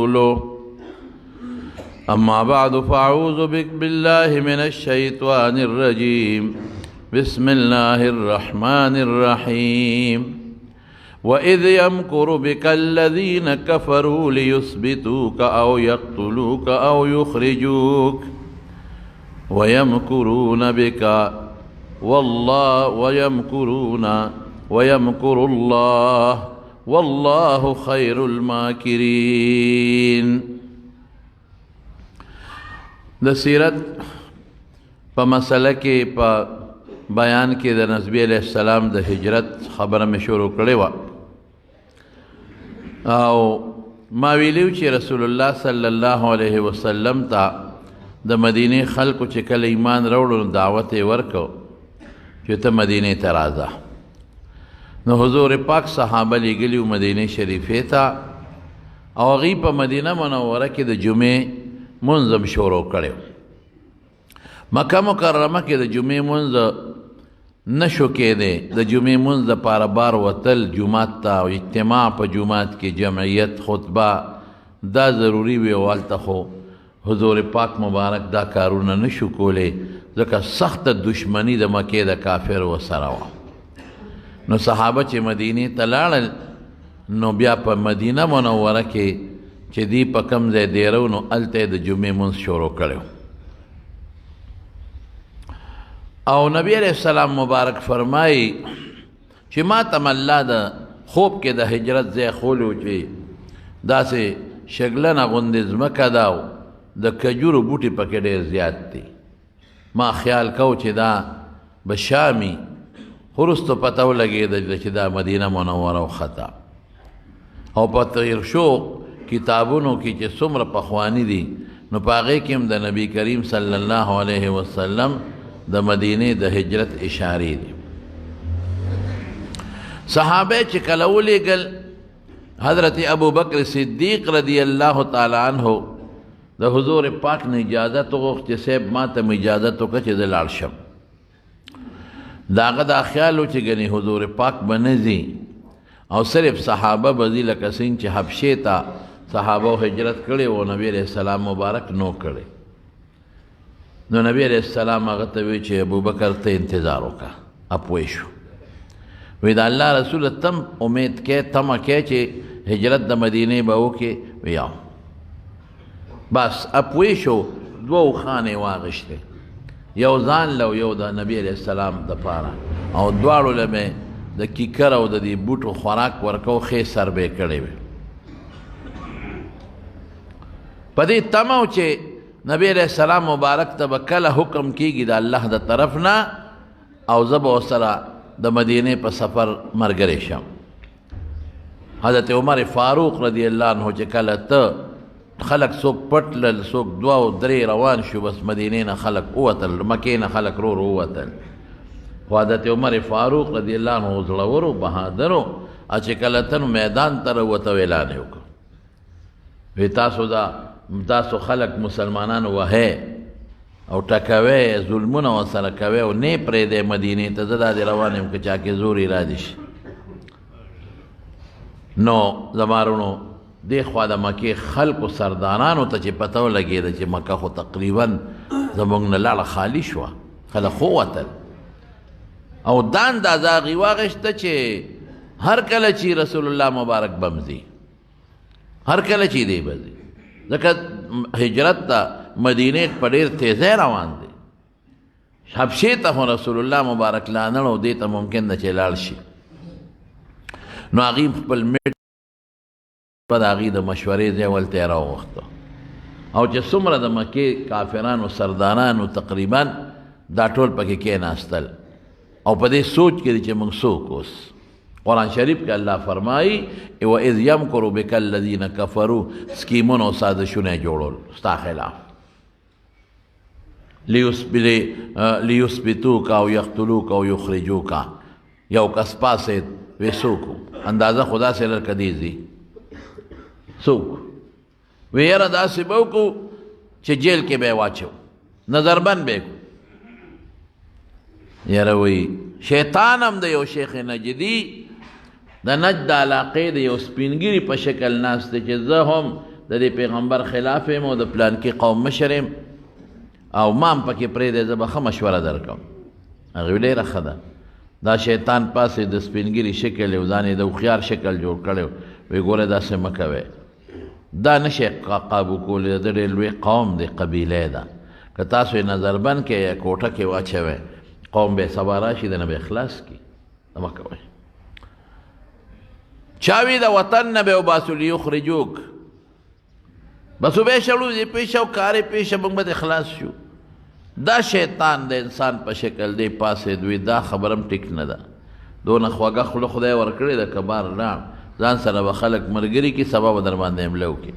ورسوله أما بعد فأعوذ بك بالله من الشيطان الرجيم بسم الله الرحمن الرحيم وإذ يمكر بك الذين كفروا ليثبتوك أو يقتلوك أو يخرجوك ويمكرون بك والله ويمكر الله والله خير الماكرين. د سیرت په مسله کې په بیان کې د نبی علیہ السلام د هجرت خبره مې شروع کړې وه او ما ویلیو چې رسول الله صلی الله علیه وسلم ته د مدینې خلکو چې کله ایمان راوړو دعوت یې ورکړو چې ته مدینې ته راځه. نو حضور پاک صحابه لېږلي وو مدینې شریفې ته او هغوی په مدینه منوره کې د جمعې منځ شروع کړی. مکه مکرمه کې د جمعې منځ نشو کېدی. د جمعې منځ دپاره بار وتل جومات ته او اجتماع په جومات کې جمعیت خطبه دا ضروري وي او هلته خو حضور پاک مبارک دا کارونه نشو کولی ځکه سخته دشمني د مکې د کافر ورسره وه. نو صحابه چې مدینې ته لاړل نو بیا په مدینه منوره کې چې دی په کم ځای دیرو نو هلته یې د جمعې منځ شروع کړی او نبی علیہ السلام مبارک فرمایي چې ما ته الله د خوب کې د هجرت ځای ښولی و چې داسې شګلنه غوندې ځمکه ده او د کجورو بوټي پکې ډېر زیات دي. ما خیال کو چې دا به شامي خو وروستو پته ولګېده چې دا مدینه منوره وخته او په تیر شو کتابونو کې چې څومره پخواني دي نو په هغې کې هم د نبی کریم صلی الله علیه وسلم د مدینې د هجرت اشارې دي. صحابه چې کله ولیږل حضرت ابو بکر صدیق رضی الله تعالی عنه د حضور پاک نه اجازت وغوښت چې صاحب ما ته مې اجازت وکړه چې زه لاړ شم. د هغه دا خیال و چې ګنې حضور پاک به نه ځي او صرف صحابه به ځي لکه څنګه چې حبشې ته صحابه هجرت کړی و نبی علیہ السلام مبارک نو کړی. نو نبی علیہ السلام هغه ته وی چې ابوبکر ته انتظار وکړه. اپوی شو وی د الله رسول تم امید کې تمه کې چې هجرت د مدینې به وکړي. ویا بس اپوی شو. دوه خانې واغشتې یو ځان له یو د نبی علیہ السلام دپاره او دواړو له مې د کیکر او د دې بوټو خوراک ورکو ښې سربې کړې وې په دې تمه و چې نبی علیہ السلام مبارک ته به کله حکم کیږي د الله د طرف نه او زه به ورسره د مدینې په سفر ملګری شم. حضرت عمر فاروق رضی الله عنه چې کله ته خلق څوک پټ لل څوک دوه او درې روان شو بس مدینې نه خلق ووتل مکې نه خلق رو ووتل. خو حضرت عمر فاروق رضی الله عنه زړور و بهادر و چې کله ته میدان ته راووته اعلان یې وکړ وی تاسو خلق مسلمانان وهئ او ټکوئ ظلمونه ورسره کوئ او نه یې پرېږدئ مدینې ته زه داسې روان یم که چا کې زور ارادې شي. نو زما وروڼو دې خوا د مکې خلقو سردارانو ته چې پته ولګېده چې مکه خو تقریبا زموږ نه لاړه خالي شوه خلق ووتل او دا اندازه هغې واغېسته چې هر کله چې رسول الله مبارک بمځي هر کله چې دی به ځي ځکه هجرت ته مدینې په ډېر تیزۍ روان دی. حبشې ته خو رسول الله مبارک لا نه او دې ته ممکن ده چې لاړ شي. نو هغې خپل میټ په د هغې د مشورې ځای ولته یې راوغوښته او چې څومره د مکې کافرانو سردارانو تقریبا دا ټول پکې کېناستل او په دې سوچ کې دی چې موږ څوک اوس. قرآن شریف کې الله فرمایي وَإِذْ يَمْكُرُ بِكَ الَّذِينَ كَفَرُوا سکیمونه او سازشونه یې جوړول ستا خلاف لیثبتوک او یقتلوک او یخرجوک. یو کس پاسید وی څوک اندازه خدا سے لرکه دیزي څوک وی یاره داسې به وکړو چې جیل کې به یې واچو نظربند به یې کړو. یاره وی شیطان هم د یو شیخ نجدي د نجد علاقې د یو سپینګیري په شکل ناست دی چې زه هم د دې پیغمبر خلاف یم او د پلان کې قوم مشر یم او ما هم پکې پرېږدی زه به ښه مشوره درکړم. هغې ویل ډېره ښه ده. دا شیطان پاسې د سپینګیري شکل یې ځان یې د هوښیار شکل جوړ کړی وی ګوره داسې مه کوئ، دا نشئ قابو کولی، د ډېر لوی قوم دی، قبیله ده، که تاسو یې نظربند کې یا کوټه کې واچوئ قوم به سبا راشي د نه به اخلاص کړي. مه کوئ. چا وی د وطن نه به وباسو لیخرجوک، بس وبې شړو پیشه او کارې پیشه موږ به اخلاص شو. دا شیطان د انسان په شکل دی پاسې دوی، دا خبرم ټیک نه ده. دونه خواږه خوله خدای ورکړې ده، کبار لاړ ځان سره به خلک ملګري کړي، سبا به در باندې حمله وکړي.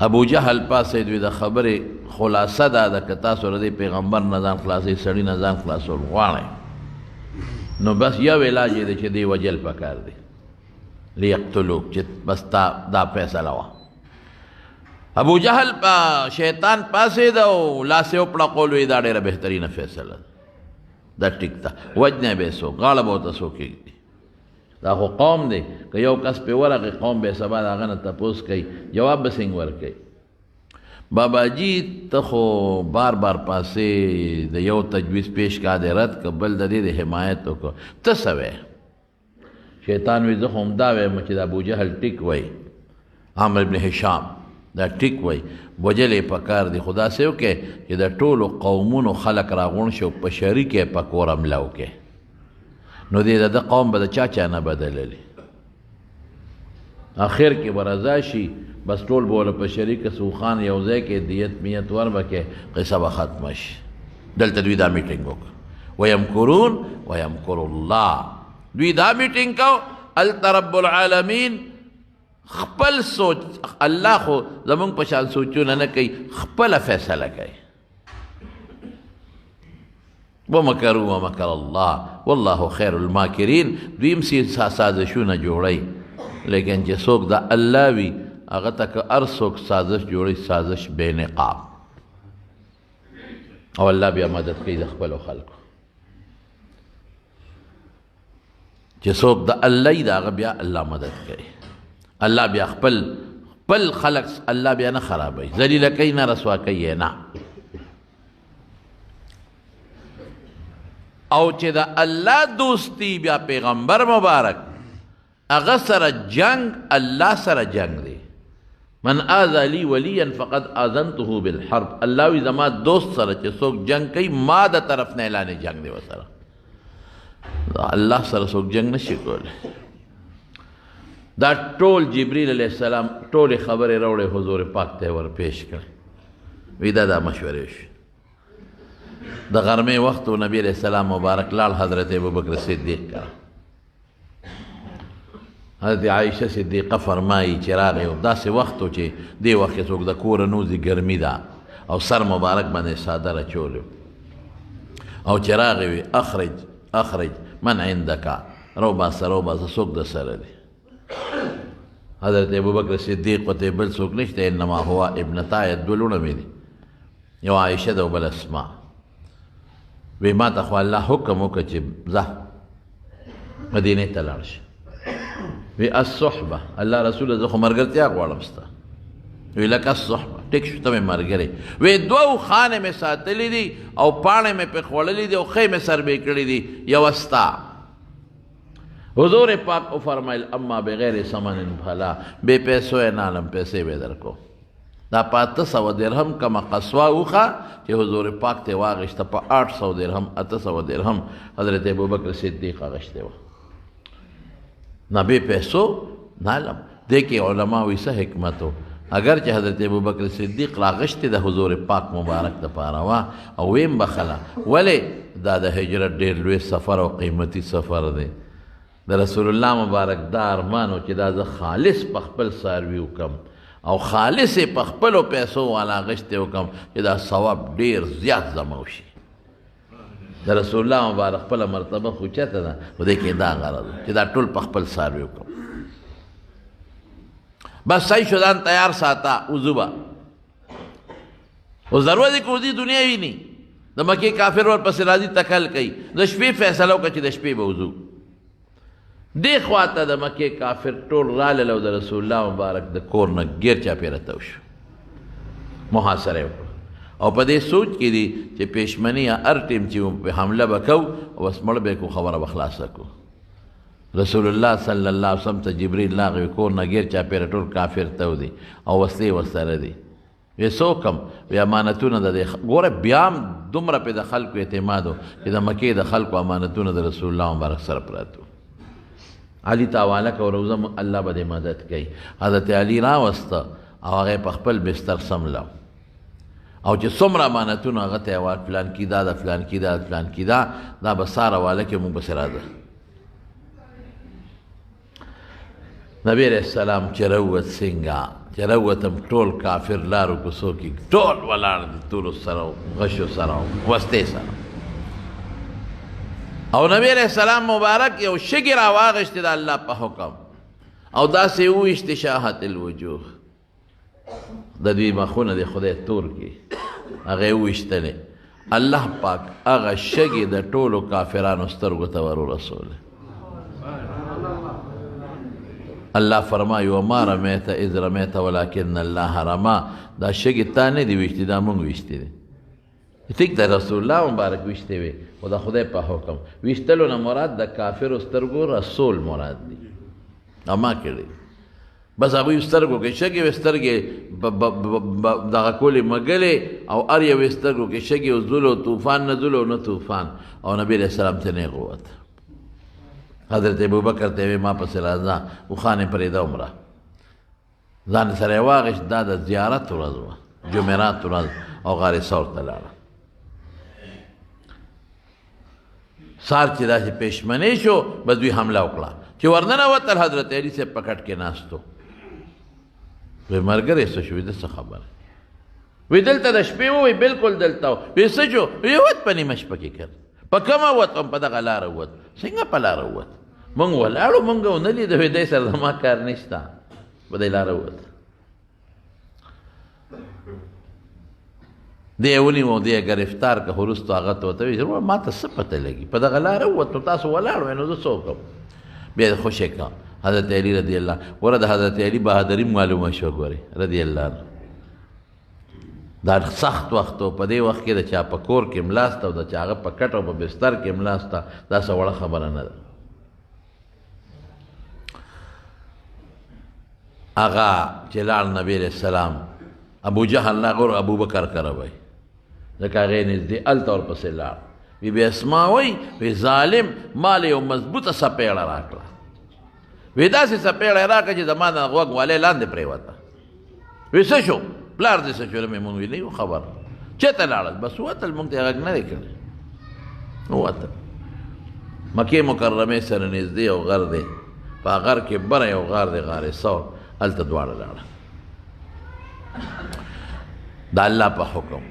ابو جهل پاسې دوی د خبرې خلاصه دا ده که تاسو د پیغمبر نه ځان خلاصوئ، سړي نه ځان خلاصول غواړئ نو بس یو علاج یې دی چې دی وجل پکار دی، لیقتلوک، چې بس دا فیصله وه. ابو جهل شیطان پاسې ده او لاس یې وپړقول، وی دا ډېره بهترینه فیصله ده، دا ټیک ده، وجنی به یې څوک، غاړه به ورته څوک ایږدي. دا خو قوم دی، که یو کس پې ورغی قوم به یې سبا د هغه نه تپوس کوي، جواب به څنګه ورکوي. بابا جی ته خو بار بار پاسې د یو تجویز پیش کا دی رد که بل د دې د حمایت وکړه، ته څه وی؟ شیطان وی زه خو همدا ویم چې د ابوجهل ټیک وی، عامر ابن هشام دا ټیک وی، وجل یې پکار دی. خدا سے وکړي چې د ټولو قومونو خلک راغونډ شو په شریک یې په کور حمله وکړي، نو دې د قوم به د چا نه بدللی، آخر کې به رضا شي، بس ټول به په شریک سوخان یو ځای کې دیت میت ور به کې قصه به ختمه شي. دلته دوی دا میټینګ وکړه، ویمکرون ویمکر الله، دوی دا میټینګ کو. هلته رب العالمین خپل سوچ، الله خو زمونږ په شان سوچونه نه کوي، خپله فیصله کوي. ومکروا ومکر الله والله خیر الماکرین. دوی هم سازشونه جوړی، لیکن چې څوک د الله وي هغه ته که هر څوک سازش جوړی، سازش بے نقاب، او الله بیا مدد کوي د خپلو خلکو. چې څوک د الله وي د هغه بیا الله مدد کوي، الله بیا خپل خلق الله بیا نه خرابوي، ذلیله کوي نه، رسوا کوي نه. او چې د الله دوستی بیا پیغمبر مبارک هغه سره جنگ، الله سره جنگ دی. من آذى لي وليا فقد آذنته بالحرب. الله وی زما دوست سره چې څوک جنگ کوي ما د طرف نه اعلان جنگ دی وسره. الله سره څوک جنگ نشي کولی. دا ټول جبريل علیہ السلام ټول خبرې راوړې حضور پاک ته ور پیش کړ، وی دا مشورې شي. د غرمې وخت نبی علیہ السلام مبارک لال حضرت ابوبکر صدیق کا، حضرت عائشہ صدیقہ فرمائی چې راغی داسې وخت و چې دې وخت کې څوک د کوره نوځي، ګرمي ده او سر مبارک باندې څادر اچولی او چې راغی وی اخرج من عندک، روباسه څوک د سره دی. حضرت ابوبکر صدیق ته بل څوک نشته، انما هو ابنتا، دوه لوڼه مې دي، یو عائشہ ده او بل اسماء. وی ما ته خو الله حکم وکړه چې ځه مدینې ته لاړ شي. وی الصحبه، الله رسول زه خو ملګرتیا غواړم ستا. وی لکه الصحبه، ټیک شو ته مې ملګری. وی دوه خانې مې ساتلي دي او پاڼې مې پې خوړلي دي او ښې مې سربې کړي دي، یوه ستا. حضور پاک وفرمایل اما بغیر ثمن فلا، بې پیسو یې نه علم، پیسې به درکو. دا په 800 درهم کمه قصوه وخه چې حضور پاک ته واغشته، په 800 درهم 800 درهم حضرت ابوبکر صدیق اغشته و، نه بې پیسو نه علم. دې کې علما وایي څه حکمت و، اگر چې حضرت ابوبکر صدیق راغشتې د حضور پاک مبارک دپاره وه او ویم بخله، ولې دا د هجرت ډېر لوی سفر او قیمتي سفر دی. د رسول الله مبارک دا ارمان و چې دا زه خالص په خپل څاروي وکم او خالص یې په خپلو پیسو والا غشتې وکم چې دا ثواب ډېر زیات زما وشي. د رسول الله مبارک خپله مرتبه خو چته ده، خو دې کې دا غرض چې دا ټول په خپل څاروي وکم. بس صحیح شو، ځان تیار ساته، وضو به اوس ضرورت دی که وضو دنیا ویني. د مکې کافر ورپسې راځي تکل کوي، د شپې فیصله وکړه چې د شپې به وضو. دې خواته د مکې کافر ټول رالل او د رسول الله مبارک د کور نه ګیر چاپېره تو شو، محاصره یې وکړه. او په دې سوچ کې دي چې پېشمني هر ټیم چې په حمله به کوو او بس مړ به کړو، خبره به خلاصه کړو. رسول الله صلی الله علیه وسلم ته جبریل راغی، کور نه ګیر چاپېره ټول کافر تو دي او وسلې ورسره دي. وی څه وکړم؟ وی امانتونه د دې ګوره بیا هم دومره پې د خلکو اعتماد و چې د مکې د خلکو امانتونه د رسول الله مبارک سره پراته وو. علي ته حواله کړه، روزه الله به دې مدد کوي. حضرت علي راوسته او هغه په خپل بستر سمله او چې څومره امانتونه هغه ته یې فلان کې دا ده، فلان کې دا، فلان کې دا به سار حواله کې مونږ پسې راځه. نبی علیہ السلام چې راووت څنګه چې راووتم ټول کافر لارو کوڅو کې ټول ولاړ دي، تورو سره غشو سره وستې سره. او نبی علیہ السلام مبارک یو شګې راواغېستې د الله په حکم او داسې وویشتې شاهت الوجوه، د دوی مخونه د خدای تور کې هغه یې وویشتلې. الله پاک هغه شګې د ټولو کافرانو سترګو ته ور ورسولې. الله فرمایي وما رمیت اذ رمیت ولکن الله رما، دا شګې تا نه دي ویشتې، دا مونږ ویشتې دي. ټیک ده رسول الله مبارک ویشتې وي خو د خدای په حکم. ویشتلو نه مراد د کافرو سترګو رسول مراد دي، اما کړي بس هغوی سترګو کې شګې وې، سترګې دغه کولې مګلې او هر یوې سترګو کې شګې وزلو، طوفان نه زلو نه طوفان. او نبی علیہ السلام ته نه قوت. حضرت ابوبکر ته وی ما پسې راځه، اوښانې پرېږده عمره ځان سره یې واغېست. دا د زیارت ورځ وه، جمعرات ورځ، او غار ثور ته لاړه. سار چې داسې پېشمنې شو بس دوی حمله وکړه. چې ورننوتل حضرت علي صاحب په کټ کې ناست و. وی ملګری څه شو؟ د څه خبره؟ وی دلته د شپې و. وی بلکل دلته و. وی څه شو؟ وی وت په نیمه شپه کې کړ. په کومه وتم؟ په دغه لاره ووت. څنګه په لاره ووت؟ مونږ ولاړو، مونږ ونه لیده. وی دی سره زما کار نشته، په دې لاره ووت. دی یې ونیو، دی یې ګرفتار که وروستو هغه ته ورته ویل ما ته څه پته لګي؟ په دغه لاره ووت نو تاسو ولاړ وئ، نو زه څه وکړم؟ بیا یې خوشې کړه حضرت علي رضی الله. وره د حضرت علي بهادري معلومه شوه ګورې رضی الله عنه. دا سخت وخت و، په دې وخت کې د چا په کور کې ملاسته او د چا هغه په کټ او په بستر کې ملاسته، دا څه وړه خبره نه ده. هغه چې لاړ نبی علیہ السلام، ابو جهل راغور ابو بکر کره وی، ځکه هغې نږدې هلته ورپسې لاړ. بی بی اسما وی ظالم مال یو مضبوطه سپېړه راکړه. وی داسې سپېړه یې راکړه چې زما د غوږ والۍ لاندې پرېوته. وی څه شو؟ پلار دې څه شو؟ مونږ وی نه یو خبر. چېرته لاړل؟ بس ووتل، مونږ ته یې غږ نه دی کړی. ووتل. مکې مکرمې سره نږدې یو غر دی، په غر کې بره یو غار دی، غار ثور، هلته دواړه لاړه. د الله په حکم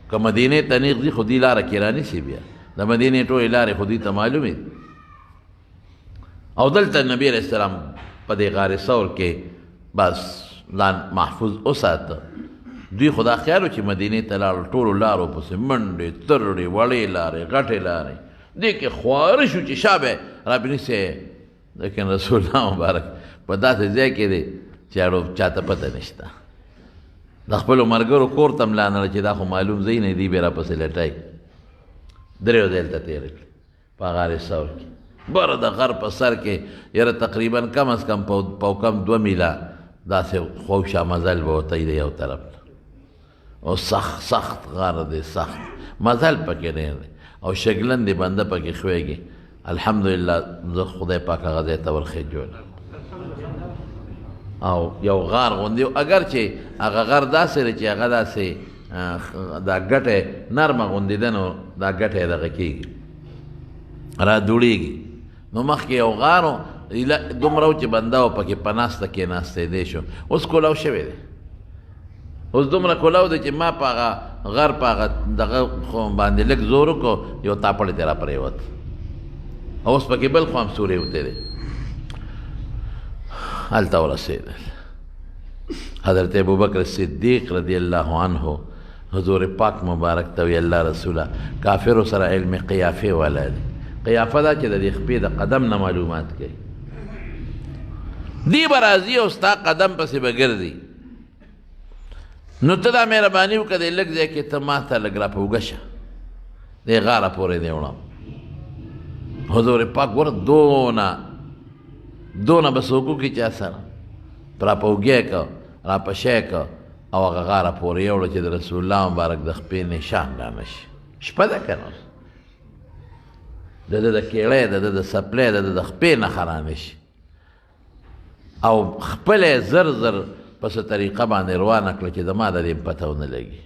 که مدینې ته نیغ ځي خو دې لاره کې رانیسي، بیا د مدینې ټولې لارې خو دې ته معلومې دي. او دلته نبی علیہ السلام په دې غار ثور کې بس ځان محفوظ وساته. دوی خدا خیال و چې مدینې ته لاړل، ټولو لارو پسې منډې ترړې وړې لارې غټې لارې، دې کې خواره شو چې شا به رابنیسې. لیکن رسول الله مبارک په داسې ځای کې دی چې اړو چاته پته نشته. د خپلو ملګرو کور ته هم لانله چې دا خو معلوم ځای نه دی، بیا راپسې لټای. درې ورځې هلته تېره کړې په غار ثور کې، بره د غر په سر کې، یاره تقریبا کم از کم په کم 2 میله داسې خوشا مزل به ورته دی یو طرف ته. او سخت غار دی، سخت مزل پکې ډېر دی، او شګلندې بنده پکې ښویږي. الحمدلله زه خدای پاک هغه ځای ته ورخېجولم. او یو غار غوندې، اگر چې هغه غر داسې دی چې هغه داسې دا ګټه نرمه غوندې ده، نو دا ګټه یې دغه کېږي را دوړېږي. نو مخکې یو غار و دومره و چې بنده و پکې په ناسته کېناستېدی شو. اوس کولاو شوی دی، اوس دومره کولاو دی چې ما په هغه غر په هغه دغه باندې لږ زور وکړو، یو تاپړې ته را پرېوت، او اوس پکې بل خوا هم سورې وتی دی. هلته ورسېدل. حضرت ابوبکر صدیق رضی الله عنه حضور پاک مبارک ته وی الله رسوله کافرو سره علم قیافې والا دی. قیافه دا چې د دې خپې د قدم نه معلومات کوي. دی برازی او ستا قدم پسې به ګرځي. نو ته دا مهرباني وکړه دې لږ ځای کې ته ما ته لږ را په اوږه شه، دې غاړه پورې دې وړم. حضور پاک ګوره دونه به څوک وکړي چا سره، را په اوږه که را په شی که او هغه غاړه پورې یې وړه چې د رسول الله مبارک د خپې نشان را نه شي. شپه ده که نه، د ده د کیړی د ده د څپلی د ده د خپې نښه را نه شي، او خپله زر زر په څه طریقه باندې روانه کړه چې د ما د دې پته ونه لګي.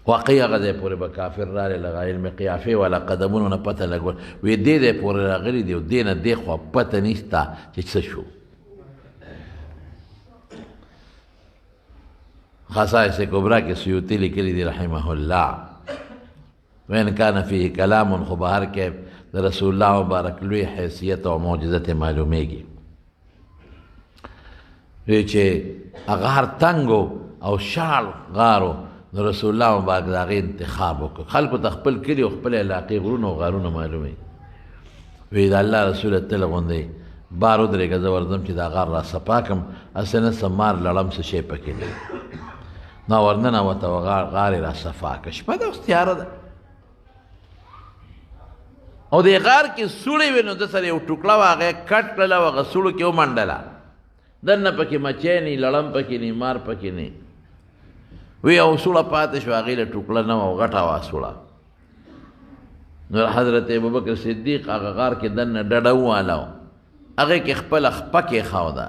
واقعي هغه ځای پورې به کافر راغلی لږ علم قیافې والا قدمونو نه پته لګول، وی دې ځای پورې راغلي دي او دې نه دې خوا پته نشته چې څه شو. خصائص کبرا کې سیوطي لیکلي دي رحمه الله، وین کان فیه کلام، خو به هر کې د رسول الله مبارک لوی حیثیت او معجزت معلومیږي. وی چې هغه هر تنګو او شاړ غارو نو رسول الله مبارک د هغې انتخاب وکړ. خلکو ته خپل کلي او خپل علاقې غرونه او غارونه معلوموي. وی د الله رسوله تل غوندې بار ودرېږه زه ورځم چې دا غار را صفا کړم، هسې نه څه مار لړم څه شی پکې نه وي. نو ورننوته او غار یې را صفا کړه. شپه ده اوس تیاره ده او دې غار کې سوړې وې، نو ده سره یو ټوکړه وه هغه یې کټ کړله او هغه سوړو کې ومنډله. دننه پکې مچی نه لړم پکې نه مار پکې نه وی، او سوړه پاتې شوه، هغې له ټوکړه نه وه او غټه وه سوړه. نو حضرت ابوبکر صدیق هغه غار کې دننه ډډه وواله، هغې کې خپله خپه کېښوده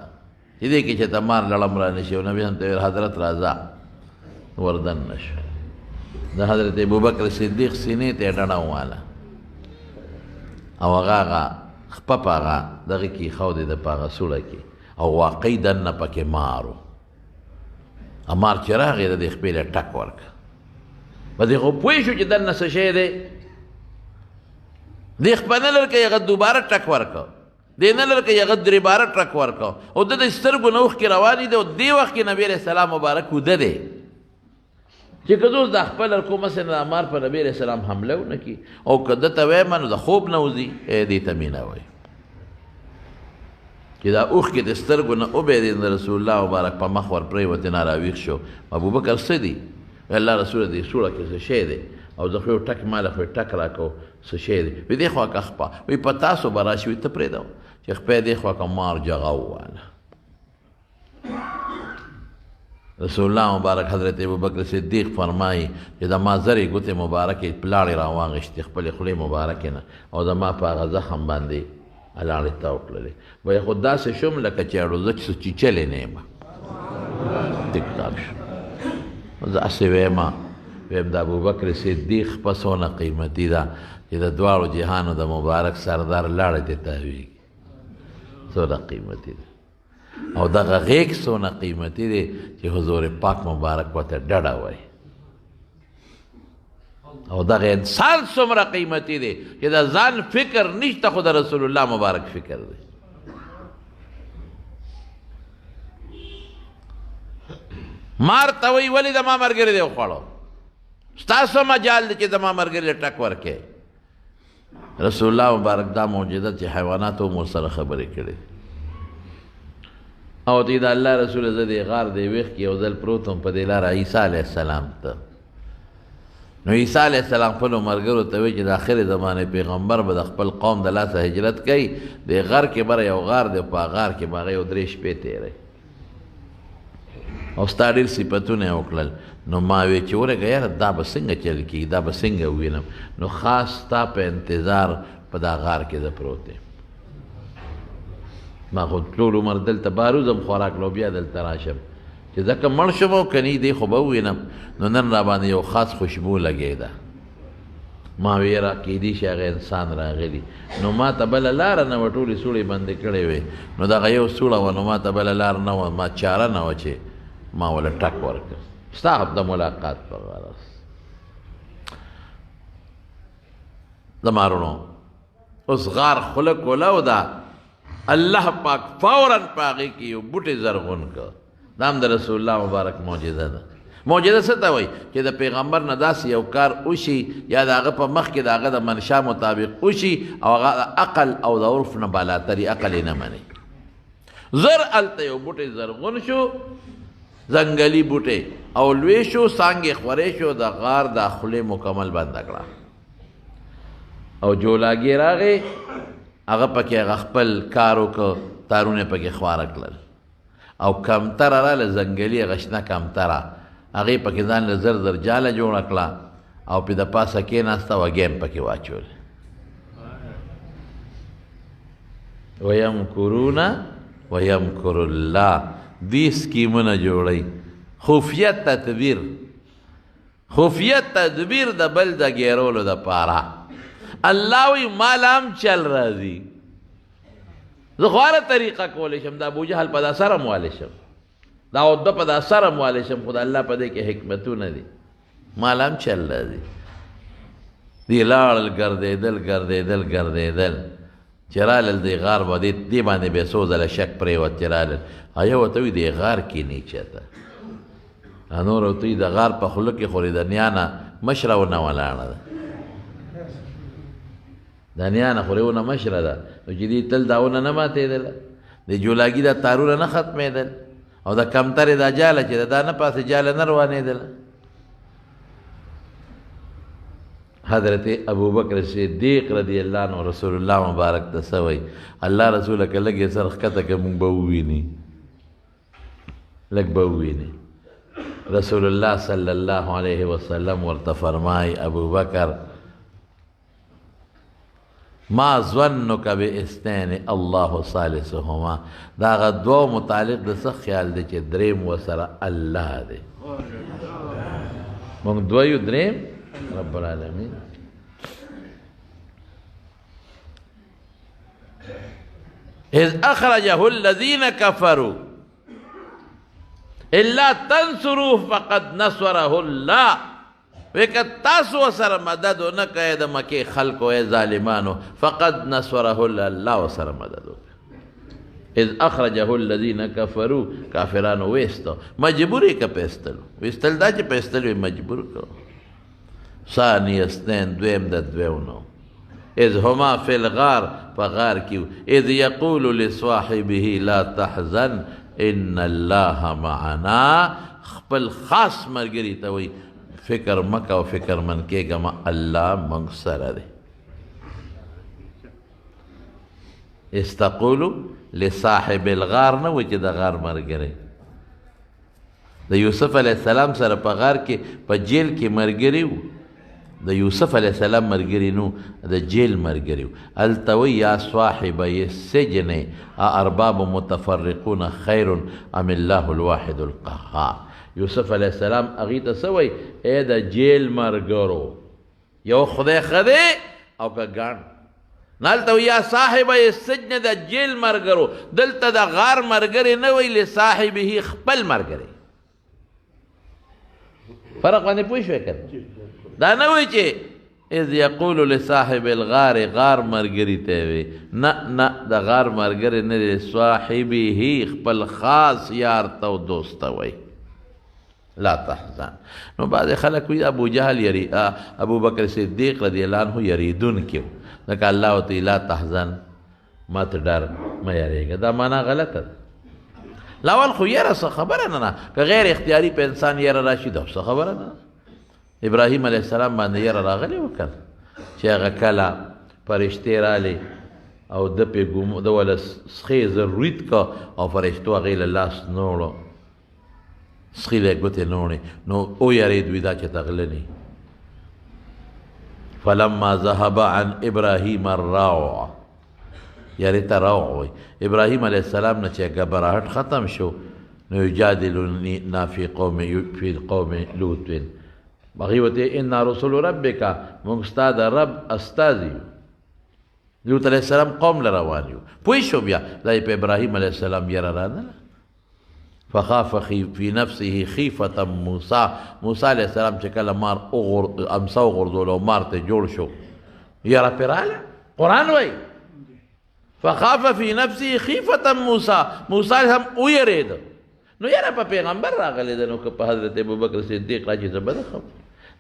چې دې کې چې ته مار لړم را نه شي. او نبي هم ته ویل حضرت راځه، وردننه شو. د حضرت ابوبکر صدیق سینې ته یې ډډه وواله او هغه خپه په هغه دغې کې ایښودې ده په هغه سوړه کې، او واقعي دننه پکې مار و. مار چې راغی د دې خپې له ټک ورکړه. په دې خو پوه شو چې دننه څه شی دی، دې خپه نه لرکه هغه دوباره ټک ورکړه، دې نه لرکه هغه درې باره ټک ورکړه، او د دې سترګو نه اوښکې روانې دي. او دې وخت کې نبي علیه السلام مبارک وده دی چې که زه اوس دا خپل کوم مثلا دا مار په نبي علیه السلام حمله ونه کړي، او که ده ته وایم نو د خوب نه وځي، دې ته مې نه وایي چې دا اوښکې د سترګو نه وبهېدې. د رسول الله مبارک په مخ ور پرېوتې نه راویښ شو. ابوبکر څه دي؟ الله رسوله دې سوړه کې څه شی دی؟ او زه خو یو ټک ماله خو یې ټک راکړو څه شی دی؟ وی دې خوا که خپه، وی په تاسو به راشي، وي ته پرېږده چې خپه دې خوا که مار جغه وواله. رسول الله مبارک حضرت ابوبکر صدیق فرمایي چې د ما زرې ګوتې مبارکې پلاړې را واغېښتې خپلې خولې مبارکې نه، او د ما په هغه زخم باندې الاړې تاو کړلې. وایي خو داسې شوم لکه چې اړو زه چې چیچلې نه یم. ټیک ټاک شو. زه هسې ویمه ویم د ابوبکر صدیق په څونه قیمتي ده چې د دواړو جهانو د مبارک سردار لاړې دې تاویږي. څونه قیمتي ده، او دغه غیږ څونه قیمتي دی چې حضور پاک مبارک ورته ډډه وایي، او دغه انسان څومره قیمتي دی چې د ځان فکر نشته، خو د رسول الله مبارک فکر دی. مار ته وایي ولې د ما ملګري دی وخوړو، ستاسو مجال دی چې د ما ملګري له ټک ورکې. رسول الله مبارک دا معجزه چې حیواناتو هم ورسره خبرې کړې. او دی دا الله رسول زه دې غار دې ویښ کې یو ځل پروت وم په دې لاره عیسی علیه السلام ته. نو عیسی علیه السلام خپلو ملګرو ته وایي چې د آخرې زمانې پیغمبر به د خپل قوم د لاسه هجرت کوي، دې غر کې بره یو غار دی، په غار کې به هغه یو 3 شپې تېروي، او ستا ډېر صفتونه یې وکړل. نو ما وی چې ورېږه یاره دا به څنګه چل کېږي، دا به څنګه ووینم؟ نو خاص ستا په انتظار په دا غار کې زه پروت یم. ما خو ټول عمر دلته باروزم خوراک لو بیا دلته راشم چې ځکه مړ شم او که نه دې خو به ووینم. نو نن را باندې یو خاص خوشبو لګېده. ما وی یاره کیدای شي هغه انسان راغلی. نو ما ته بله لاره نه وه، ټولې سوړې بندې کړې وې. نو دغه یو سوړه وه، نو ما ته بله لار نه وه، ما چاره نه وه چې ما وله ټک ورکړ ستا د ملاقات په غرض. زما وروڼو اوس غار خوله کوله او دا الله پاک فوراً په هغې کې یو بوټی زرغون کړ. دا هم د رسول الله مبارک معجزه ده. معجزه څه ته وایي چې د پیغمبر نه داسې یو کار وشي یا د هغه په مخ کې د هغه د منشا مطابق وشي او هغه د عقل او د عرف نه بالاتري عقل یې نه مني. زر الته یو بوټی زرغون شو زنګلي بوټی او لوی شو څانګې خورې شو د غار د خولې مکمل بنده کړه او جولاګي راغی هغه پکې هغه خپل کار وکړ تارونه پکې خواره کړل او کمتره راله زنګلي غشنه کمتره هغې پکې ځان له زر زر جاله جوړه کړه او پې د پاسه کېناسته وږی هم پکې واچول ویمکرون ویمکر الله دی سکیمونه جوړی خفیه تدبیر د بل د ګیرولو د پاره الله وی مال هم چل راځي زه غوره طریقه کولی شم د ابوجهل په دا سره موالی شم دا عده په دا سره موالی شم خو د الله په دې کې حکمتونه دي مال هم چل راځي دی لاړل ګرځېدل چې رالل دی غار به دې باندې بې څو ځله شک پرېوت چې رالل یو ورته وي دې غار کښېنئ چېرته نور ورته وي د غار په خوله کې خو د نیا نه مشره ونه ولاړه ده د نیا نه خو ونه مشره ده نو چې دې تل دا ونه نه ماتېدله د جولاګي دا تارونه نه ختمېدل او د کمترې دا جاله چې دا نه پاسې جاله نه روانېدله حضرت ابو بکر صدیق رضی اللہ عنہ رسول اللہ مبارک ته سوی الله رسول که لږ سر ښکته که مونږ به وویني لږ به وویني رسول الله صلی الله علیه وسلم ورته فرمای ابو بکر ما ظنک باثنین الله ثالثهما دا هغه دوه متعلق د څه خیال دی چې دریم ورسره الله دی مونږ دوه یو دریم رب العالمين إذ أخرجه الذين كفروا إلا تنصروا فقد نصره الله وکت تاسو سره مدد نه کوي د مکې خلکو ای ظالمانو فقد نصره الله وسره مدد اذ اخرجه الذين كفروا کافرانو ویستو مجبوری که پیستلو ویستل دا چې پیستلو مجبور کو ثانی اثنین دویم د دویونو اذ هما فی الغار فغار کیو اذ یقول لصاحبه لا تحزن ان الله معنا خپل خاص مرګری ته وی فکر مکه او فکر من کېږه ما الله موږ سره دی استقولو لصاحب الغار نه و چې د غار مرګری د یوسف علیه السلام سره په غار کې په جیل کې مرګری و د یوسف علیه السلام مرګری نو د جیل مرګری و هلته وی یا صاحبی السجن ارباب متفرقون خیر ام الله الواحد القهار یوسف علیه السلام هغې ته څه وی ای د جیل مرګرو یو خدای ښه دی او که ګڼ نه هلته وی یا صاحبی السجن د جیل مرګرو دلته د غار مرګری نه وی لصاحبه خپل مرګری فرق باندې پوه شوې که دا نه وی چې اذ یقول لصاحب الغار غار مرګری ته وی نه نه د غار مرګری نه دی صاحبه خپل خاص یار ته او دوست ته وی لا تحزن نو بعض خلک وی ابو جهل ابو بکر صدیق رضی اللہ عنہ یریدون کیو ځکه الله ورته لا تحزن مت ډر مه یریږه دا معنا غلطه ده لاول خو یره څه خبره نه که غیر اختیاري په انسان یره راشي دا څه خبره نه ابراهیم علیه السلام باندې یره راغلی وکړ چې هغه کله فرشتې رالی او ده پې ده وله سخې ضرورت که او فرشتو هغې له لاس نوړو سخې له یې ګوتې نوړې نو ویرېد وي دا چې تغلني فلما ذهب عن ابراهیم الروع یعنی ته روع وی ابراهیم علیه السلام نه چې ګبراهټ ختم شو نو یجادلنا فی قوم لوط هغې ورته ان رسول ربک موږ ستا د رب استازي یو لوط علیه السلام قوم له روان یو پوه شو بیا دا یې په ابراهیم علیه السلام یره رانله فخاف فی نفسه خیفة موسی موسی علیه السلام چې کله مار امسه وغورځول او مار ته جوړ شو یره پرې راله قرآن وایي فخاف فی نفسه خیفة موسی موسی هم ویرېده نو یره په پیغمبر راغلی ده نو که په حضرت ابوبکر صدیق راشي زه به نه خم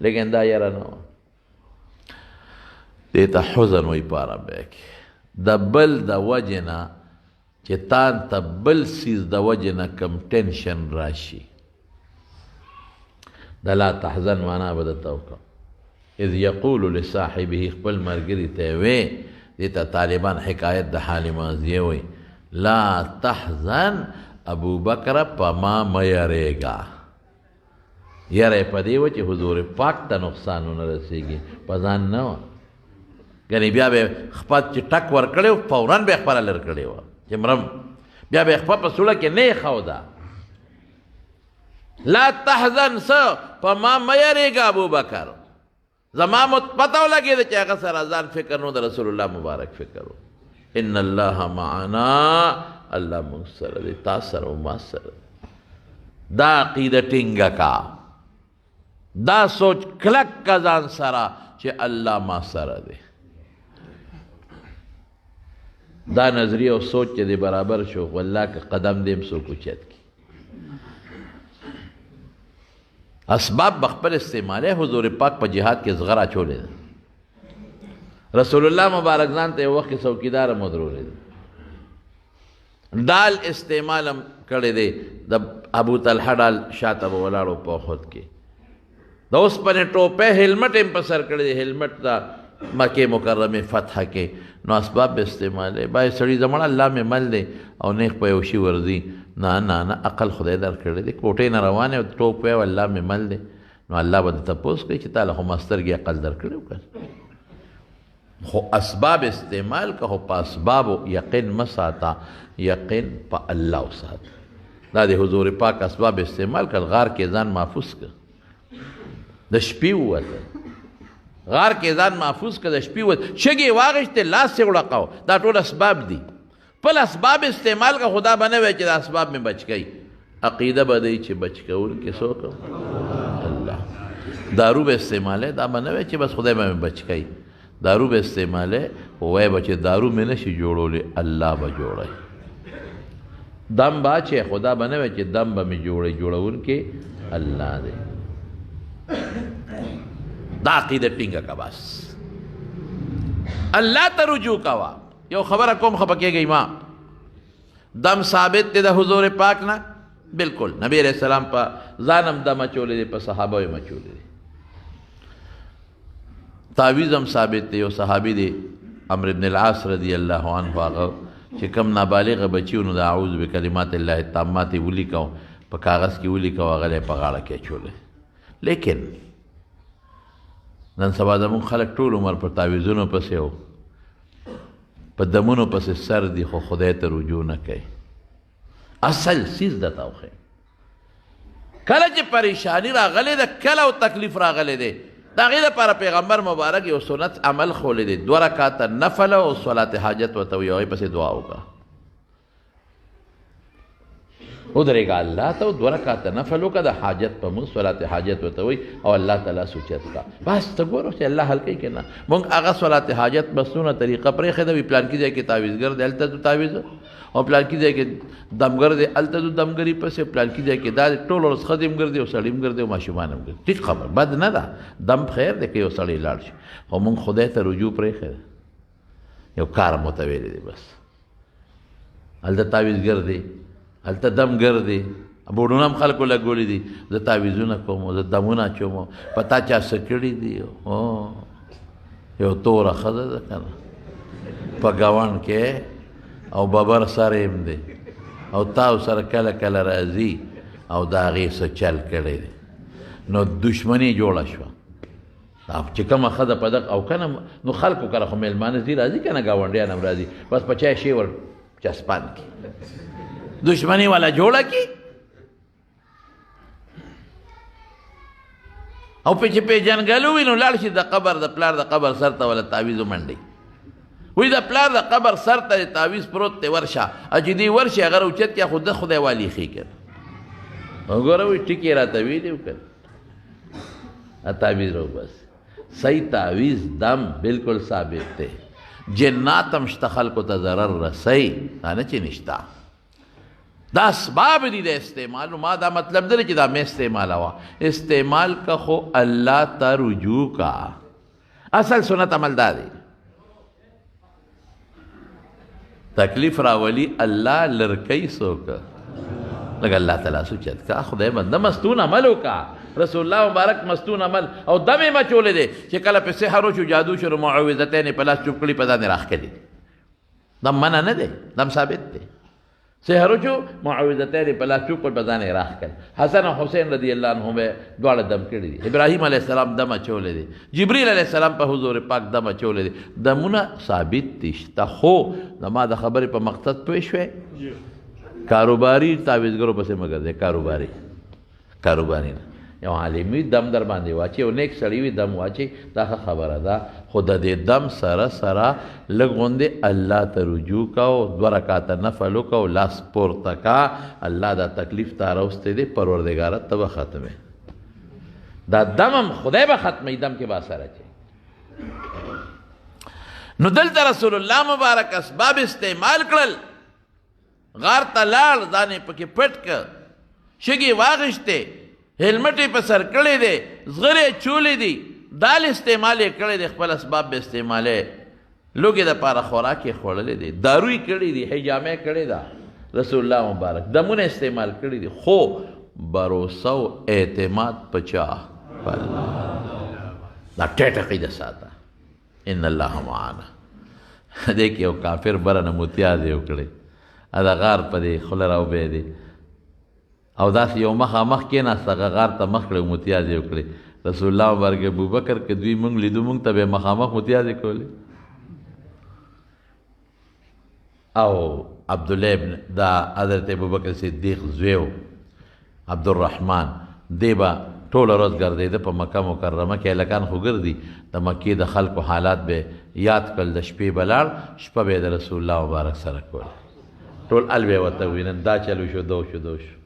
لیکن دا یره نه وه دې ته حزن وایي په عربی کې د بل د وجې نه چې تان ته بل سیز د وجې نه کم ټینشن راشي. د لا تحزن معنا به درته وکړم. اذ یقول لصاحبه خپل ملګري ته وې دې ته طالبان حکایت د حال ماضیه وایي لا تحزن ابو بکر په ما مه یریږه. یری په دې وه چې حضور پاک ته نقصان ونه رسېږي، په ځان نه وه. ګنې بیا به خپه چې ټک ورکړی و فوراً به یې خپله لر کړې وه چې مرم، بیا به یې خپه په سوله کې نه یې ښوده. لا تحزن څه په ما مه یریږه ابو بکر، زما پته ولګېده چې هغه سره ځان فکر نو د رسول الله مبارک فکر و. ان الله معنا، الله موږ سره دی، تا سره او ما سره. دا عقیده ټینګه کا، دا سوچ کلک کا ځان سره چې الله ما سره دی. دا نظریه او سوچ چې دی برابر شو والله که قدم دیم څوک اوچت کی. اسباب بخپل استعماله حضور پاک په جهاد کې زغره چولې ده. رسول الله مبارک ځان ته یو وخت کې څوکیدار مدرولې ده. ډال استعمال هم کړی دی، د ابو طلحه ډال شاته به ولاړو په احد کې. د اوسپنې ټوپۍ هیلمټ هم په سر کړی دی، هیلمټ د مکې مکرمې فتح کې. نو اسباب به استعمالې باید سړي زمړه الله مې مل دی او نیغ په یو شي ورځي. نه نه نه، عقل خدای در کړی دی، کوټې نه روانې او ټوپۍ او الله مې مل دی. نو الله به درته تپوس کوي چې تاله خو ما سترګې عقل در کړی و که. خو اسباب استعمال که خو په اسبابو یقین مه ساته، یقین په الله وساته. دا د حضور پاک اسباب استعمال کړ، غار کې ځان محفوظ کړ، د شپې ووته غار کې ځان محفوظ کړ، د شپې ووته، شګې واغېستې، لاس یې وړقاو. دا ټول اسباب دي. خپل اسباب استعمال کا خدا به نه وایي چې د اسباب مې بچ کوي. عقیده به دی چې بچ کوونکی څوک؟ الله. دارو به استعماله، دا به نه وایي چې بس خدای به مې بچ کوي. دارو به استعماله، وایي به چې دارو مې نشي جوړولی، الله به جوړوي. دم به چې خدا به نه وایي چې دم به مې جوړوي، جوړونکی الله دی. دا عقیده ټینګه کا، بس الله ته رجوع کوه. یو خبره کوم خپه کېږئ ما، دم ثابت دی د حضور پاک نه؟ بالکل. نبی علیہ السلام په ځانم دم اچولی دی، په صحابه یې اچولی دی. تعویذ هم ثابت دی. یو صحابي دی عمرو بن العاص رضی الله عنه، هغه چې کم نابالغه بچي و نو د اعوذ بکلمات الله التامات یې ولیکو، په کاغذ کې ولیکو، هغه یې په غاړه کې اچولی. لیکن نن سبا زموږ خلک ټول عمر پر تعویذونو پسې و، په دمونو پسې سر دي، خو خدای ته رجوع نه کوي. اصل سیز درته وښیم، کله چې پریشانی راغلی ده، کله او تکلیف راغلی دی، د هغې دپاره پیغمبر مبارک یو سنت عمل ښولی دی. 2 رکعته نفل او صلات حاجت ورته وایي، هغې پسې دعا وکړه. ودرېږه الله ته، 2 رکعته نفل وکړه، د حاجت په مونږ صلات حاجت ورته وایي، او الله تعالی سوچت کا. بس ته ګوره چې الله حل کوي که نه. مونږ هغه صلات حاجت مسنونه طریقه پرېښې ده، وي پلانکي ځای کې تعویذګر دی، هلته ځو تعویذ، او پلانکي ځای کې دمګر دی، هلته ځو دمګري پسې، پلانکي ځای کې دا دی. ټول ورځ ښځې هم ګرځي او سړي هم ګرځي او ماشومان هم ګرځي. ټیک خبر، بد نه ده، دم خیر دی که یو سړی لاړ شي. خو مونږ خدای ته رجوع پرېښې ده، یو کار مو ته ویلی دی. بس هلته تعویذګر دی، هلته دمګر دی، بوډونه هم خلکو لګولی دي. زه تعویذونه کوم، زه دمونه اچوم، په تا چا څه کړي دي؟ یو توره ښځه ده که نه، په ګاونډ کې او ببر سره هم دی، او تا سره کله کله راځي، او د هغې څه چل کړی دی. نو دشمني جوړه شوه. چې کومه ښځه په دغه او که نه، نو خلکو کله خو میلمانه ځي راځي که نه، ګاونډیان هم راځي، بس په چای شی ور چسپان کړي، دشمني والا جوړه کړي. او په چې پیژنګلو وي نو لاړ شي د قبر، د پلار د قبر سر ته ولا تعویذ ومنډي، وایي د پلار د قبر سر ته تعویذ پروت دی، ورشه. چې دی ورشي هغه اوچت کړي، خو د خدای والي ښې کړ. وګوره وایي ټکې راته ویلي وکړ، تعویذ رو بس. صحیح تعویذ دم بالکل ثابت دی. جنات هم شته خلکو ته ضرر رسوي، دا نه چې نشته. دا اسباب دي د استعمال. ما دا مطلب دی چې دا مې استعمالوه، استعمال کا خو الله ته رجوع کا. اصل سنت عمل دا دی. تکلیف راولی اللہ لرکی سوکا لگا اللہ تعالیٰ سوچت کا خدای بندہ مستون عملو کا رسول اللہ مبارک مستون عمل او دمی ما چولے دے چی کلا پی سحرو چو جادو شو معوذتین پلاس چپکلی پدا نراخ کے دے دم منع نہ دے دم ثابت دے سحرو چو معوذتین پلاس چپکل پدا نراخ کے حسن و حسین رضی اللہ عنہ میں دوار دم کردی دی ابراہیم علیہ السلام دم چولے دے جبریل علیہ السلام پا حضور پاک دم چولے دے دمونا ثابت تشتا خو دما دا خبری پا مقصد پیشوے کاروباری تعویزگرو پسے مگر دے کاروباری نا یو عالمی دم در باندې واچي او نیک سړی وي دم واچي دا خبره ده خو د دې دم سره سره لږ غوندې الله ته رجوع کا او 2 رکعاته نفل وکړه او لاس پورته کا الله دا تکلیف تا راوستی دی پروردګاره ته به ختمې دا دم هم خدای به ختمې دم کې به اثر اچي نو دلته رسول الله مبارک اسباب استعمال کړل غار ته لاړ ځانې پکې پټ کړ شګې واغشتې هلمټې په سر کړی دی زغرې چولی دی دال استعمال یې کړی دی خپل اسباب به استعمالې لوږې دپاره خوراک یې خوړلی دی دارو یې کړی دی حجامه کړې ده رسول الله مبارک دمونه استعمال کړي دي خو بروسه او اعتماد په چا په الله دا ټیټه عقیده ساته ان الله معانا دې کې یو کافر برنه متیاز یې وکړی دا غار په دې خوله راوبهدې او داسې یو مخامخ کېناست هغه غار ته مخ کړی متیاز یې وکړی رسول الله مبارک ابوبکر که دوی مونږ لیدو مونږ ته به مخامخ متیازې کولې او عبدالله ابن دا حضرت ابوبکر صدیق زویو عبدالرحمن دی به ټوله ورځ ګرځېده په مکه مکرمه کې هلکان خو ګرځي د مکې د خلکو حالات به یاد کړل د شپې به لاړ شپه به د رسول الله مبارک سره کوله ټول ال به ورته وي نن دا چلو شو دو شو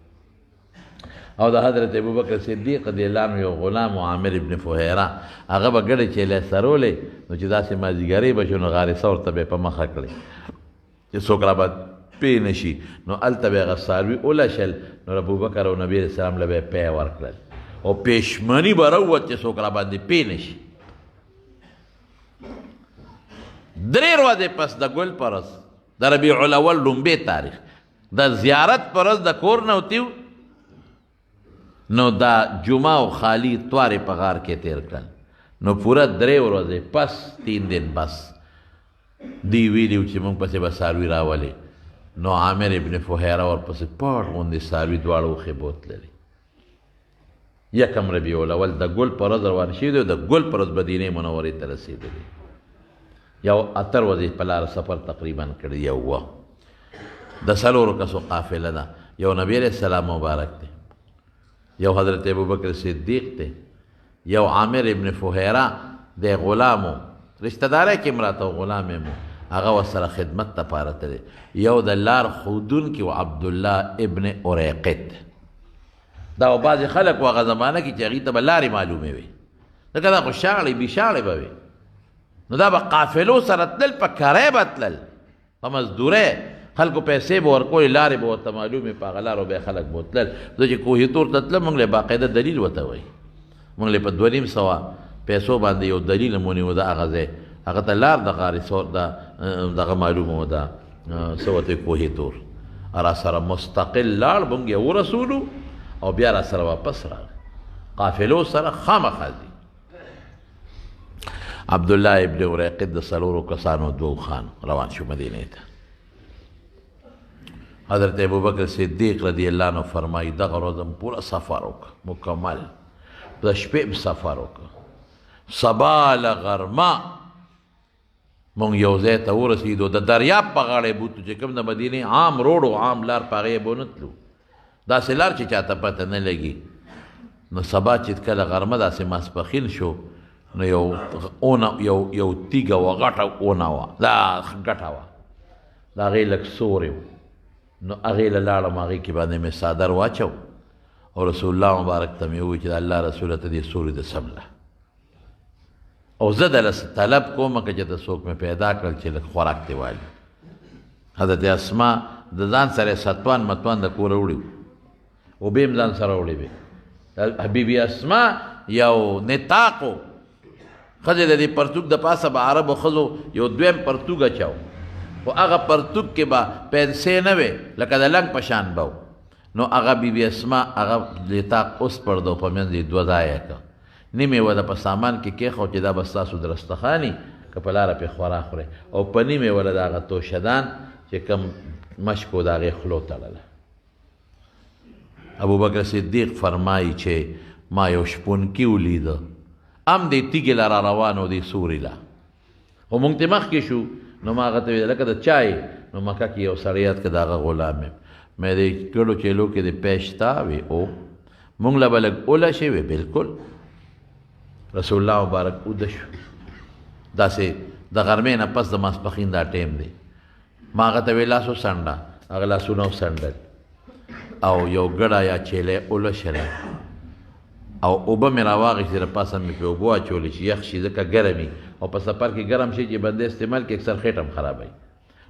او د حضرت ابوبکر صدیق رضی الله عنه یو غلام عامر ابن فهیره هغه به ګډې چیلې سرولې نو چې داسې مازدیګرۍ به شو نو غارسه ورته به یې په مخه کړې چې څوک را به پې نه شي نو هلته به یې هغه څاروي ولشل نو ابوبکر او نبي علیه السلام له به یې پی ورکړل او پېشمني به راووت چې څوک را باندې پې نه شي 3 ورځې پس د ګل په ورځ د ربیع الاول لومبې تاریخ د زیارت په ورځ د کور نه وتیو نو دا جمعہ و خالی توار په غار کې تیر کړل نو پورا 3 ورځې پس 3 دن بس دی ویلیو چې موږ پسې به څاروي راولې نو عامر ابن فهیره ورپسې پټ غوندې څاروي دواړه وښې بوتللې یکم ربیع الاول د ګل په ورځ روان شوي دی د ګل په ورځ مدینې منورې ته رسېدلي یو 8 ورځې په لاره سفر تقریبا کړی یو د 4 کسو قافله ده یو نبی علیه السلام مبارک دی یو حضرت ابوبکر صدیق تے یو عامر ابن فهیره دے غلامو رشتہ دارے کې مراته غلام مو هغه ورسره خدمت ته پاره تللی یو د لار خودون کې و عبدالله ابن اریقط دا بعضې خلک و هغه زمانه کې چې هغوی ته به لارې معلومې وي ځکه دا خو شاړې بېشاړې به وي نو دا به قافلو سره تلل په کرۍ به تلل په مزدورۍ خلکو پیسې به ورکولې لارې به ورته معلومې په هغه لارو به یې خلک بوتلل زه چې کوهي تور ته تلم موږ له باقاعده دلیل ورته وایي موږ له په 2,500 پیسو باندې یو دلیل مو نیو د هغه ځای هغه ته لار د غارې سور دغه معلومه وه دا څه ورته کوهي تور را سره مستقل لاړ موږ یې ورسولو او بیا را سره واپس راغی قافلو سره خامخا ځي عبدالله ابن اریقط د 4 کسانو 2 خان روان شو مدینې ته حضرت ابوبکر صدیق رضی اللہ عنہ فرمائی دغه ورځ پورا سفر وکړه مکمل د شپې سفر وکړه سبا لغرما مونږ یو ځای ته ورسېدو د دریاب په غاړه بوتو چې کوم د مدینې عام روډ او عام لار په هغې به ونه تلو داسې لار چې چاته پته نه لګي نو سبا چې کله غرمه داسې ماسپښین شو نو یو تیږه وه غټه اونه وه دا ګټه وه د هغې لږ سورې و نو هغې له لاړم هغې کې باندې مې څادر واچو او رسول الله مبارک ته مې ووایي چې د الله رسوله ته دې سورې د څمله او زه دله طلب کوم که چې ته څوک مې پیدا کړل چې لږ خوراک دې والي حضرت اسما د ځان سره ستوان متوان د کوره وړي او بیا هم ځان سره وړي وې حبیبي اسما یو نطاق و ښځې د دې پرتوګ د پاسه به عربو ښځو یو دویم پرتوګ اچاو خو هغه پرتوګ کې به پیسې نه وې لکه د لنګ په شان به نو هغه بیبي اسما هغه د طاق اوس پردو په منځ یې دوه ځایه کړه نیمې وله په سامان کې کېښود چې دا به ستاسو د رستخاني که په لاره پې خورا خورئ او په نیمې وله د هغه توشدان چې کوم مشکو د هغې خولو تړله ابوبکر صدیق فرمایي چې ما یو شپونکي ولیده هم دې تیږې له را روان و دې سوري له خو مونږ ته مخکې شو نو ما هغه ته ویل لکه د چای نو مکه کې یو سړی یاد که د هغه غلام یم مې دې ګډو چیلو کې د پیش تا وی او مونږ له به لږ اوله شي وی بلکل رسول الله مبارک اوده شو داسې د غرمې نه پس د ماسپښین دا ټیم دی ما هغه ته وی لاسو سنډه هغه لاسونه وسنډل او یو ګډه یا چیلی اوله شله او اوبه مې راواغېستې د پاسه مې پې اوبه واچولې چې یخ شي ځکه ګرم او په سفر کې ګرم شي چې بنده استعمال کې اکثر خېټه هم خرابوي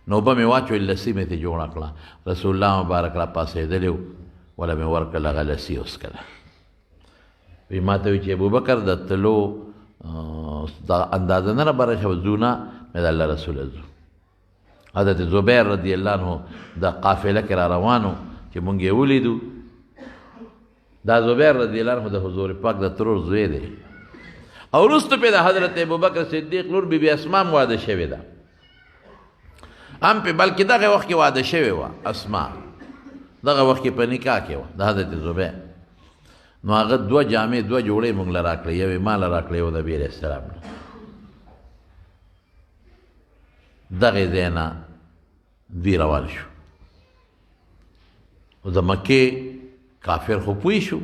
نو اوبه مې واچولې لسي مې ترې جوړه کړه رسول الله مبارک را پاسېدلی و وله مې ورکړل هغه لسي وڅکله وی ما ته وی چې ابوبکر د تلو دا اندازه نه رابره شوه ځو نه مې د الله رسوله ځو حضرت زبیر رضی الله عنه د قافله کې را روانو چې مونږ یې ولیدو دا زبیر رضی الله عنه د حضور پاک د ترور زوی دی او وروسته پې د حضرت ابوبکر صدیق لور بی بی اسما هم واده شوې ده هم پې بلکې دغه وخت کې واده شوې وه اسما دغه وخت کې په نکاح کې وه د حضرت زبیر نو هغه دوه جامې دوه جوړې مونږ له راکړې یوې ما له راکړې یو نبي علیه السلام نه دغې ځای نه دوی روان شو او د مکې کافر خو پوه شو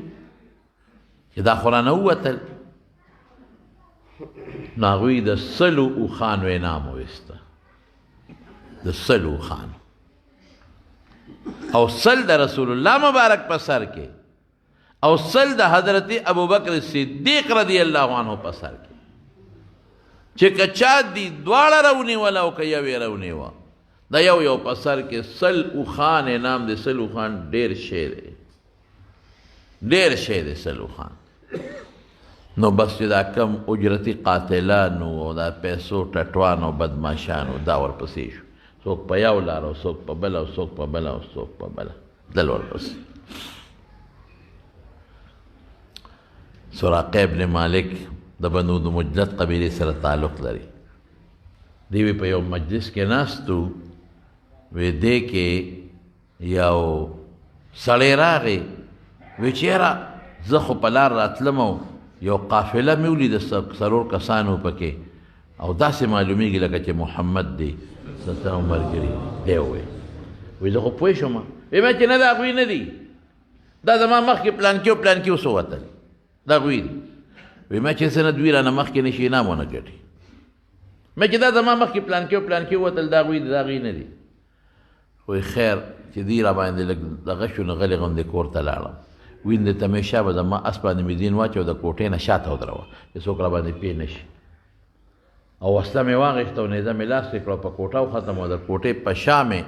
چې دا خو رانه ووتل نو هغوی د سلو اوښانو انعام وویسته د سلو اوښانو او سل د رسول الله مبارک په سر کې او سل د حضرت ابوبکر صدیق رضی الله عنه په سر کې چې که چا دي دواړه راونیوله او که یوې راونیوه د یو یو په سر کې سل اوښان انعام دی سل اوښان ډېر شی دی ډېر شی دی سل اوښان نو بس چې دا کم اجرتي قاتلانو او دا پیسو ټټوانو بدماشانو دا ورپسې شو څوک په یو لار او څوک په بله او څوک په بله او څوک په بله دل ورپسې سراقه ابن مالک د بنو د مجلد قبیلې سره تعلق لري دوی په یو مجلس کې ناستو وی دې کې یو سړی راغی وی چې یاره زه خو په لار راتلم او یو قافله مې ولیده څلور کسانو پکې او داسې معلومیږي لکه چې محمد دی ستاسو ملګري دی وی زه خو پوه شوم وی ما چې نه دا هغوی نه دي دا زما مخکې پلانکي او پلانکي اوس ووتل دا هغوی دي وی ما چې څه نه دوی رانه مخکې نشي انعام ونه ګټي ما چې دا زما مخکې پلانکي او پلانکي ووتل دا هغوی دي دا هغوی نه دي وی خیر چې دوی را باندې لږ دغه شو نو غلې غوندې کور ته لاړم ویندې ته مې شابه زما اس باندې مې دین واچو د کوټې نه شاته ودروه چې څوک را باندې پې نه شي او وسله مې واغېسته او نیزه مې لاس کې کړه په کوټه وختم او د کوټې په شا مې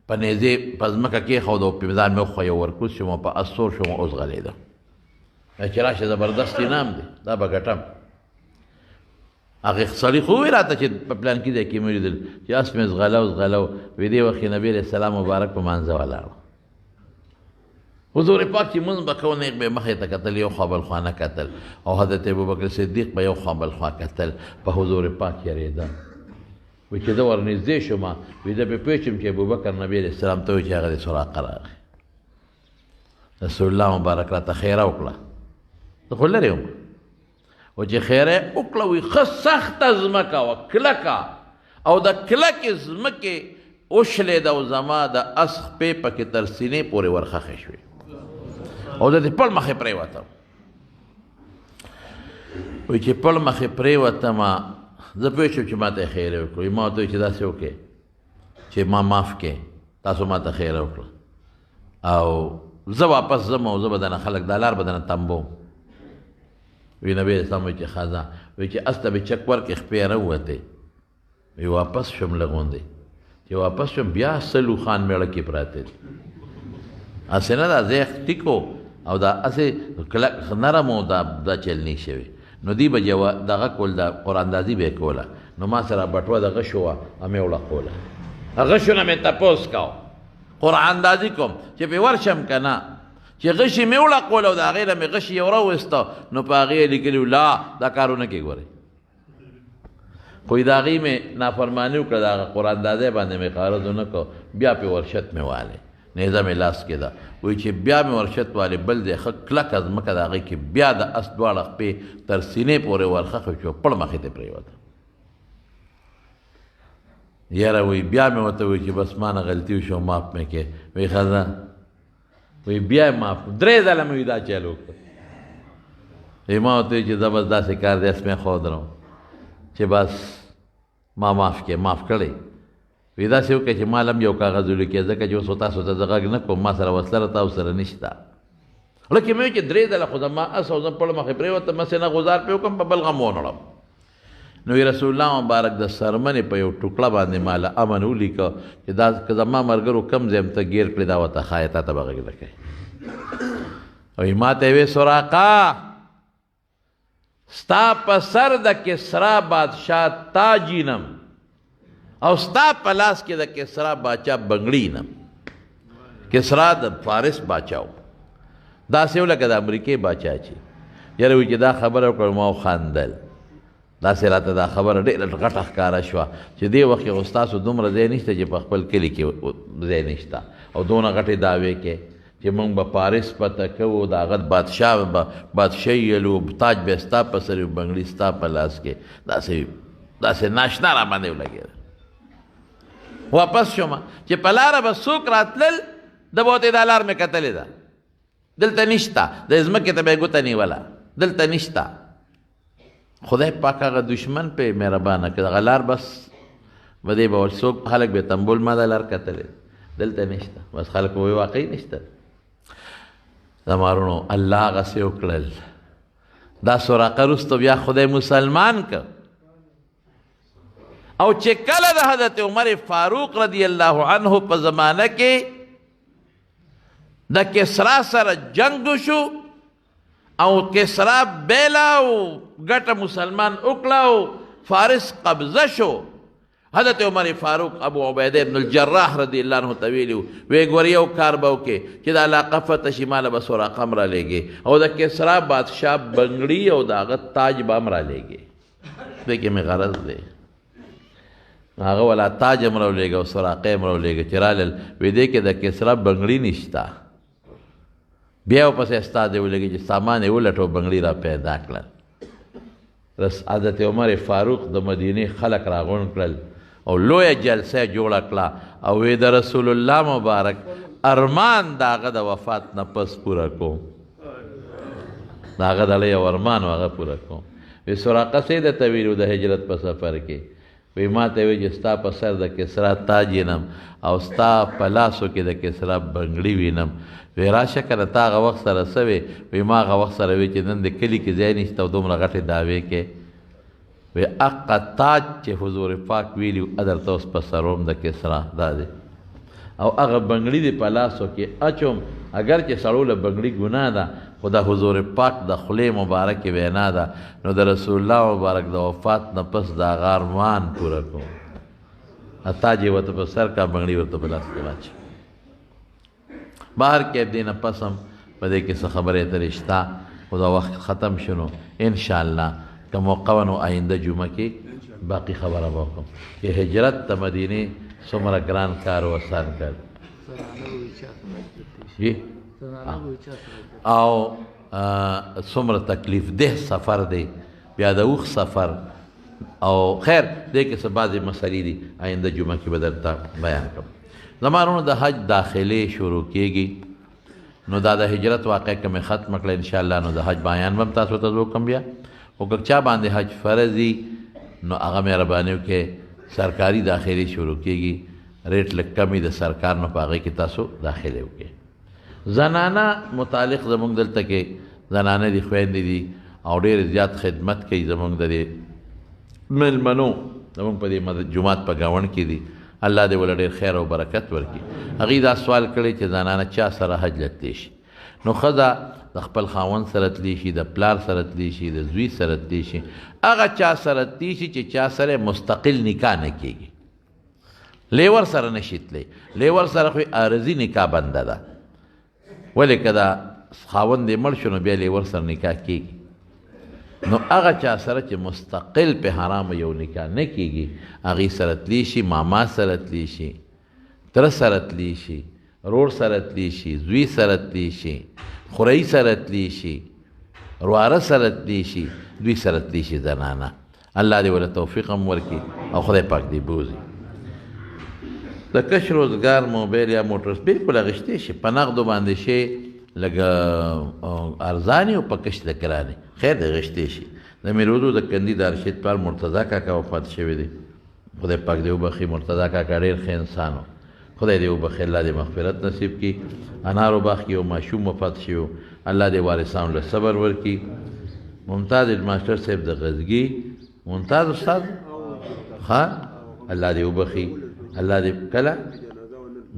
په نیزې په ځمکه کېښود او په ځان مې وښویه ورکوز شوم او په اس سور شوم اوس غلېدم چې راشه زبردست انعام دی دا به ګټم هغې سړي خو وویل راته چې په پلانکي ځای کې مې ولیدل چې اس مې زغلو وی دې وخت نبي علیه السلام مبارک په مانځه ولاړ حضور پاک چې مونځ به کوو نیغ به یې مخې ته کتل یو خوا بل خوا نه کتل او حضرت ابوبکر صدیق به یو خوا بل خوا کتل په حضور پاک یېرېده وی چې زه ورنږدې شوم وی زه پې پوه شوم چې ابوبکر نبي علیه السلام ته وایي چې هغه د سراقه راغی رسول الله مبارک راته خیره وکړه زه خو لرې وم و چې خیره وکړه وی ښه سخته ځمکه وه کلکه او د کلکې ځمکې وشلېده او زما د اس خپې پکې تر سینې پورې ورخښې شوې او زه د پړ مخې پرېوتم وایي چې پړ مخې پرېوتم زه پوه شوم چې ما ته یې خیره وکړو ما ورته وایي چې داسې وکړې چې ما معاف کړې تاسو ما ته خیره وکړه او زه واپس ځم او زه به دنه خلک دا لار به دنه تمبوم وی نبی اسلام وایي چې ښه ځه وایي چې اس ته مې چک ورکړې خپې راووتې وی واپس شوم لږ چې واپس شوم بیا سلو خان میړه کې پراته دي هسې نه دا ځای ټیکو او دا هسې کلک نرم او دا چل نه شوی نو دی به دغه کول دا قراندازي به یې کوله نو ما سره بټوه دغه شوه همې وړه کوله غشونه مې تپوس کو قرآن اندازي کوم چې پې ورشم که نه چې غشي مې وړقول او د هغې نه مې غشي یو راویسته نو په هغې یې لیکلي لا دا کارونه کې ګورئ خو د هغې مې نافرماني وکړه د هغه قرآن اندازۍ باندې مې قرض ونه کو بیا پې ورشت مې والی نیزه مې لاس کې ده وایي چې بیا مې ورشت والی بل ځای ښه کلکه ځمکه د هغې کې بیا د اس دواړه خپې تر سینې پورې ورخښې شوه پړ مخې ته پرېوته یاره وایي بیا مې ورته وایي چې بس ما نه غلطي وشوه معاف مې کې وایي ښه وایي بیا یې معاف 3 ځله مې وایي دا چل وکړه وایي ما ورته وایي چې زه بس داسې کار دی اسمې ښودرم چې بس ما معاف کې معاف کړی وی داسې وکړه چې ما هم یو کاغذ ولیکې ځکه چې اوس تاسو ته زه غږ نه کوم ما سره وسله تاسو سره نشته لکه مې وایي چې 3 ځله خو زما اس او زه پړ مخې پرېوتم مسې نه غزار پرې وکړم په بل غم ونړم نو رسول الله مبارک د سرمنې په یو ټوکړه باندې ماله امن ولیکه چې دا که زما ملګرو کم ځای ته ګیر کړې دا ورته ښایه تا ته به غږ نه کوي وایي ما ته یې ویې سراقه ستا په سر د کسرا بادشاه تاجینم او ستا په لاس کې د کسرا باچا بنګړینم کسرا د فارس باچا و داسې و لکه د امریکې باچا چې یاره وایي چې دا خبره وکړه ما وخندل داسې راته دا خبره ډېره غټه ښکاره شوه چې دې وخت کې خو ستاسو دومره ځای نشته چې په خپل کلي کې ځای نشته او دونه غټې دعوې کې چې موږ به پاریس پته کوو د هغه بادشاه به بادشاهي یلو تاج به ستا په سر وي بنګړي ستا په لاس کې داسې ناشنا را باندې ولګېده واپس شوم چې په لاره به څوک راتلل ده به ورته دا لار مې کتلې ده دلته نشته د ځمکې ته به یې ګوته نیوله دلته نشته خدای پاک هغه دشمن پې مهربانه کړه هغه لار بس به دې به څوک خلک به تنبول ما دا لار کتلې دلته نشته بس خلک وایي واقعي نشته زمارونو الله هغسې وکړل دا سراقه وروسته بیا خدای مسلمان که او چې کله د حضرت عمر فاروق رضی الله عنه په زمانه کې د کسرا سره جنگ شو او کسرا بیلا او ګټه مسلمان وکړه او فارس قبضه شو حضرت عمر فاروق ابو عبیده ابن الجراح رضی الله عنه ته ویلي وی ګورې یو کار به وکړې چې د علاقه فتح شي ماله به سراقه هم رالیږې او د کسرا بادشاه بنګړي او د هغه تاج به هم رالیږې دې کې مې غرض دی هغه والا تاج هم راولېږه او سراقه هم راولېږه چې رالل وی دې کې د کسرا بنګړي نشته بیا ورپسې ستا دی ولګي چې سامان یې ولټو بنګړي را پیدا کړل حضرت عمر فاروق د مدینې خلک راغونډ کړل او لویه جلسه جوړه کړه او وی د رسول الله مبارک ارمان د هغه د وفات نه پس پوره کوم د هغه د یو ارمان و هغه پوره کوم وی سراقه څه درته ویلي د هجرت په سفر کې وی ما ته وی چې ستا په سر د کسرا تاج وینم او ستا په لاسو کې د کسرا بنګړي وینم وی راشه کنه تا هغه وخت سره څه وی وی ما هغه وخت سره وی چې نن د کلي کې ځای نشته او دومره غټې دعوې کې وی اقا تاج چې حضور پاک ویلي ادرته اوس په سروم د کسرا دا دی او هغه بنګړي دې په لاسو کې اچوم اگر چې سړو له بنګړي ګناه ده خو د حضور پاک د خولې مبارکې وینا ده نو د رسول الله مبارک د وفات نه پس د هغه ارمان پوره کوم تاج یې ورته په سر کا بنګړي ورته په لاس کې واچي بهر کې دې نه پس هم په دې کې څه خبرې اترې شته خو دا وخت ختم شنو انشاءالله که موقع ونو آینده جمعه کې باقي خبره به وکړم چې هجرت د مدینې څومره ګران کار او آسان کار او څومره تکلیف ده سفر دی بیا د اوښ سفر او خیر دې کې څه بعضې مسلې دي آینده جمعه کې به درته بیان کړم زمانونو د حج داخلې شروع کېږي نو دا د هجرت واقع که مې ختم کړه انشاءالله نو د حج بیان به هم تاسو ته وکړم بیا خو که چا باندې حج فرض دي نو هغه مهرباني وکړئ سرکاري داخلې شروع کېږي ریټ لږ کم وي د سرکار نو په هغې کې تاسو داخلې وکړئ زنانه متعلق زمونږ دلته کې زنانه دي خویندې دي او ډېر زیات خدمت کوي زمونږ د دې مېلمنو زمونږ په دې جومات په ګاونډ کې دي الله دې ول ډېر خیر او برکت ورکړي هغې دا سوال کړی چې زنانه چا سره حج لتلی شي نو ښځه د خپل خاوند سره تلی شي د پلار سره تلی شي د زوی سره تلی شي هغه چا سره تلی شي چې چا سره مستقل نکاح نه کېږي لیور سره نشي تللی. لیور سره خو عارضي نکاح بنده ده، ولې که دا خاوند یې مړ شو نو بیا لیور سره نکاح کېږي. نو هغه چا سره چې مستقل په حرام یو نکاح نه کېږي هغې سره تلی شي، ماما سره تلی شي، تره سره تلی شي، رور سره تلی شي، زوی سره تلی شي، خورۍ سره تلی شي، رواره سره تلی شي، دوی سره تلی شي زنانه. الله دې وله توفیق هم ورکړي او خدای پاک دې بوزي. د کش روزګار موبایل یا موټر بالکل اخیستی شي، په نغدو باندې شي لږه ارزاني او په کش د ګرانې، خیر د اخیستی شي. د میرودو د کندي د ارشد پلار مرتضی کاکا وفات شوی دی، خدای پاک دې وبخي. مرتضی کاکا ډېر ښه انسان و، خدای دې وبخي، الله دې مغفرت نصیب کړي. انارو باغ کې یو ماشوم وفات شوی، الله دې وارثانو له صبر ورکړي. ممتاز ماسټر صاحب د غزګي، ممتاز استاد ښه، الله دې وبخي، الله دې کله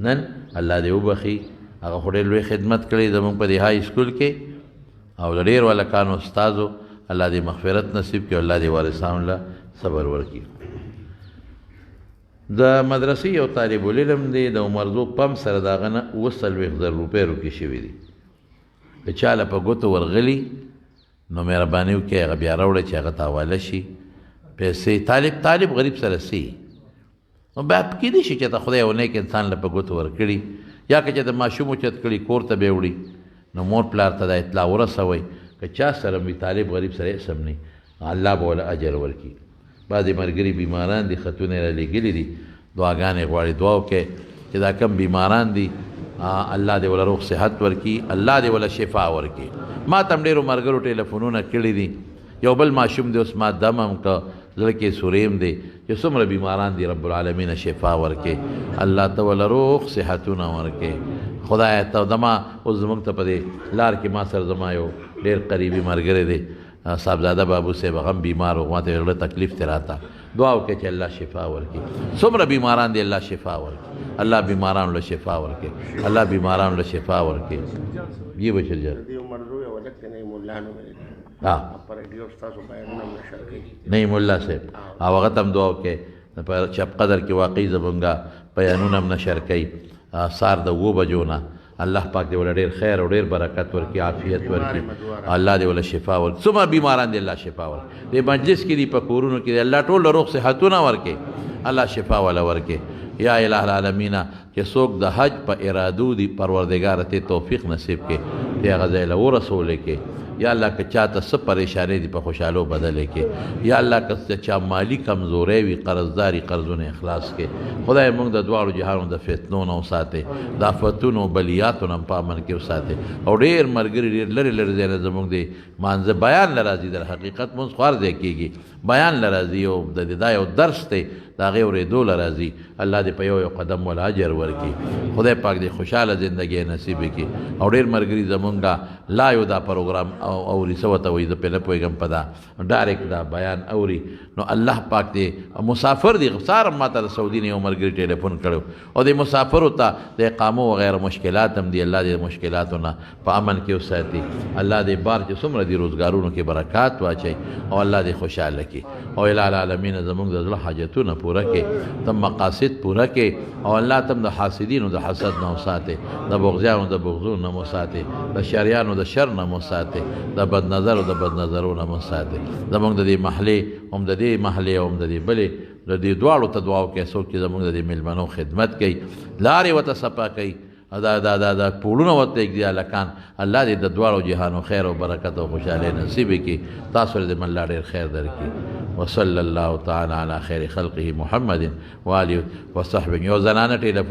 نن الله دې وبخي. هغه خو ډېر لوی خدمت کړی زموږ په دې های سکول کې او د ډېر هلکانو استازو، الله دې مغفرت نصیب کړي، الله دې وارثانو له صبر ورکړي. د مدرسې یو طالب العلم دی، د عمرزو پمپ سره د هغه نه 40,000 روپۍ روکې شوي دي. که چا له په ګوتو ورغلي نو مهرباني وکړئ هغه بیا راوړئ چې هغه ته حواله شي پیسې. طالب غریب سره سي نو بیا کېدای شي چې ته خدای یو نیک انسان له په ګوتو ورکړي، یا که چې د ماشوم اوچت کړي کور ته به وړي نو مور پلار ته دا اطلاع ورسوئ. که چا سره وي طالب غریب سره اسم نه، الله به وله اجر ورکړي. بعضې ملګري بیماران دي، خطونه یې رالیږلي دي، دعاګانې غواړي. دعا وکړئ چې دا کم بیماران دي الله دې وله روغ صحت ورکړي، الله دې وله شفا ورکړي. ما ته هم ډېرو ملګرو ټلیفونونه کړي دي. یو بل ماشوم دی اوس ما دم هم که زړه کې سوریم دی چې څومره بیماران دي، رب العالمین شفا ورکړي، الله ته وله روغ صحتونه ورکړي. خدای ته دما اوس زموږ ته په دې لار کې ما سره زما یو ډېر قریبي ملګری دی صاحبزاده بابو صاحب، هغه هم بیمار و، ما ته زړه تکلیف ترې راته. دعا وکړئ چې الله شفا ورکړي. څومره بیماران دي الله شفا ورکړي، الله بیمارانو له شفا ورکړي، الله بیمارانو له شفا ورکړي. یہ بشر جان نہیں مولا صاحب او هغه ته هم دعا وکړئ په چپ قدر کې واقعي زمونږه بیانونه هم نشر کوي سار د 7 بجو نه. الله پاک دې وله ډېر خیر او ډېر برکت ورکړي، عافیت ورکړي، الله دې وله شفا ورکړي. څومره بیماران دي الله شفا ورکړي. دې مجلس کې دي، په کورونو کې دي، الله ټول له روغ صحتونه ورکړي، الله شفا وله ورکړي. یا الہ العالمین چې څوک د حج په ارادو دي پروردګار ته توفیق نصیب کړي، ته هغه ځای له ورسولې کې. یا الله که چاته څه پریشانۍ دي په خوشحالو بدلې کې. یا الله که چا مالی کمزوری وي، قرضداري قرضونه اخلاص کې. خدای موږ د دواړو جهانو د فتنو نه وساتې، د آفتونو بلیاتو نه په امن کې وساتې. او ډېر ملګري ډېر لرې لرې ځای نه زموږ د مانځه بیان له راځي، در حقیقت مونځ خو هر ځای کېږي، بیان له راځي او د دا یو درس دی د هغې اورېدو له راځي. الله دې په یو یو قدم ول اجر ورکړي، خدای پاک دې خوشحاله زندګي نصیب کړي. او ډېر ملګري زمونږه لا یو دا پروګرام اوري څه ورته وایي، زه پرې نه پوهېږم په دا ډایرکټ دا بیان اوري. نو الله پاک دې مسافر دي، سهار ما ته د سعودي نه یو ملګري ټلیفون کړی او د مسافرو ته د اقامو وغیره مشکلات هم دي، الله دې مشکلاتو نه په امن کې وساتي. الله دې بار چې څومره دي روزګارونو کې برکات واچوي او الله دې خوشحاله کړي. او الہ العالمین زموږ د زړه حاجتونه پوره کړي، تم مقاصد پوره کړي، او الله تم د حاسدینو د حسد نه وساتې، د بغضیانو د بغضونو نه وساتې، د شریانو د شر نه وساتې، د بد نظرو د بد نظرو نه وساتې. زموږ د دې محلې هم د دې محلې هم د دې بلې د دې دواړو ته دعا وکړئ. څوک چې زموږ د دې میلمنو خدمت کوي، لارې ورته صفا کوي، دا پوړونه ورته ایږدي هلکان، الله دې د دواړو جهانو خیر او برکت او خوشحالۍ نصیب کړي. تاسو دې من الله ډېر خیر درکړي. وصلی الله تعالی علی خیر خلقه محمد و آله و صحبه. یو زنانه ټیلیفون